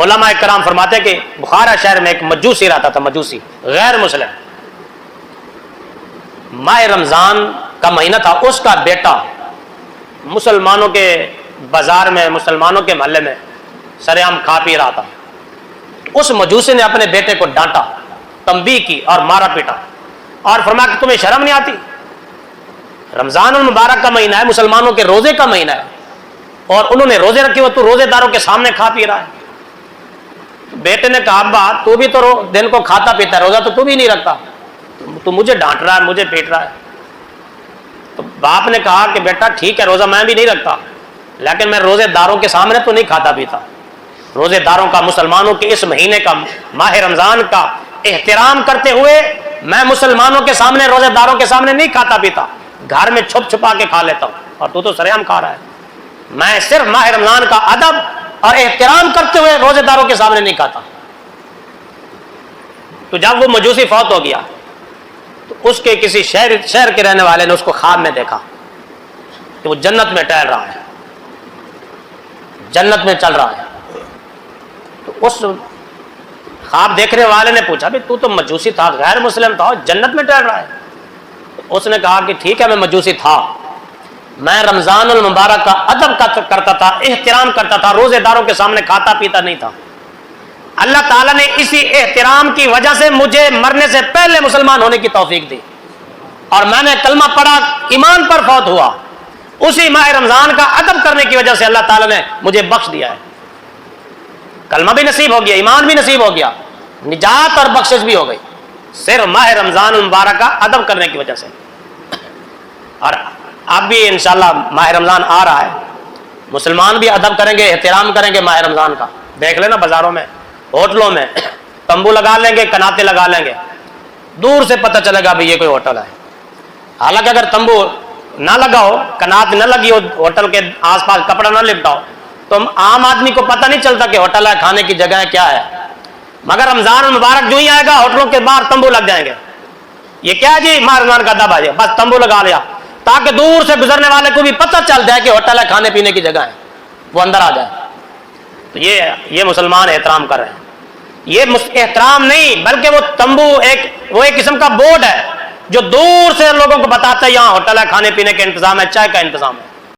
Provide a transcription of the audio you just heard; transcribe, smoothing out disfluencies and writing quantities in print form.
علماء کرام فرماتے ہیں کہ بخارا شہر میں ایک مجوسی رہتا تھا، مجوسی غیر مسلم، ماہ رمضان کا مہینہ تھا، اس کا بیٹا مسلمانوں کے بازار میں، مسلمانوں کے محلے میں سرعام کھا پی رہا تھا۔ اس مجوسی نے اپنے بیٹے کو ڈانٹا، تنبیہ کی اور مارا پیٹا، اور فرمایا کہ تمہیں شرم نہیں آتی؟ رمضان المبارک کا مہینہ ہے، مسلمانوں کے روزے کا مہینہ ہے، اور انہوں نے روزے رکھے ہوئے، تو روزے داروں کے سامنے کھا پی رہا ہے۔ بیٹے نے کہا ابا تو بھی تو دن کو کھاتا پیتا ہے، روزہ تو بھی نہیں رکھتا، تو مجھے ڈانٹ رہا ہے، مجھے پیٹ رہا ہے۔ تو باپ نے کہا کہ بیٹا ٹھیک ہے، روزہ میں بھی نہیں رکھتا، لیکن میں روزے داروں کے سامنے تو نہیں کھاتا پیتا۔ روزے داروں کا، مسلمانوں کے اس مہینے کا، ماہ رمضان کا احترام کرتے ہوئے میں مسلمانوں کے سامنے، روزے داروں کے سامنے نہیں کھاتا پیتا، گھر میں چھپ چھپا کے کھا لیتا ہوں، اور تو سرعام کھا رہا ہے۔ میں صرف ماہ رمضان کا ادب اور احترام کرتے ہوئے روزے داروں کے سامنے نہیں کھاتا۔ تو جب وہ مجوسی فوت ہو گیا تو اس کے کسی شہر کے رہنے والے نے اس کو خواب میں دیکھا کہ وہ جنت میں ٹہل رہا ہے، جنت میں چل رہا ہے۔ تو اس خواب دیکھنے والے نے پوچھا بھی تو مجوسی تھا، غیر مسلم تھا، جنت میں ٹہل رہا ہے؟ تو اس نے کہا کہ ٹھیک ہے میں مجوسی تھا، میں رمضان المبارک کا ادب کرتا تھا، احترام کرتا تھا، روزے داروں کے سامنے کھاتا پیتا نہیں تھا۔ اللہ تعالیٰ نے اسی احترام کی وجہ سے مجھے مرنے سے پہلے مسلمان ہونے کی توفیق دی، اور میں نے کلمہ پڑھا، ایمان پر فوت ہوا۔ اسی ماہ رمضان کا ادب کرنے کی وجہ سے اللہ تعالیٰ نے مجھے بخش دیا ہے، کلمہ بھی نصیب ہو گیا، ایمان بھی نصیب ہو گیا، نجات اور بخشش بھی ہو گئی، صرف ماہ رمضان المبارک کا ادب کرنے کی وجہ سے۔ اور اب بھی انشاءاللہ ماہ رمضان آ رہا ہے، مسلمان بھی ادب کریں گے، احترام کریں گے ماہ رمضان کا۔ دیکھ لینا بازاروں میں، ہوٹلوں میں تمبو لگا لیں گے، کناتے لگا لیں گے، دور سے پتہ چلے گا بھی یہ کوئی ہوٹل ہے۔ حالانکہ اگر تمبو نہ لگا ہو، کنات نہ لگی ہو، ہوٹل کے آس پاس کپڑا نہ لپٹا ہو، تو عام آدمی کو پتہ نہیں چلتا کہ ہوٹل ہے، کھانے کی جگہ ہے، کیا ہے۔ مگر رمضان المبارک جو ہی آئے گا ہوٹلوں کے باہر تمبو لگ جائیں گے، یہ کیا ہے جی ماہ رمضان کا ادب ہے، بس تمبو لگا لیا تاکہ دور سے گزرنے والے کو بھی پتہ چل جائے کہ ہوٹل ہے، کھانے پینے کی جگہ ہے، وہ اندر آ جائے۔ تو یہ مسلمان احترام کر رہے ہیں۔ یہ احترام نہیں بلکہ وہ تمبو ایک قسم کا بورڈ ہے جو دور سے لوگوں کو بتاتا ہے یہاں ہوٹل ہے، کھانے پینے کے انتظام ہے، چائے کا انتظام ہے۔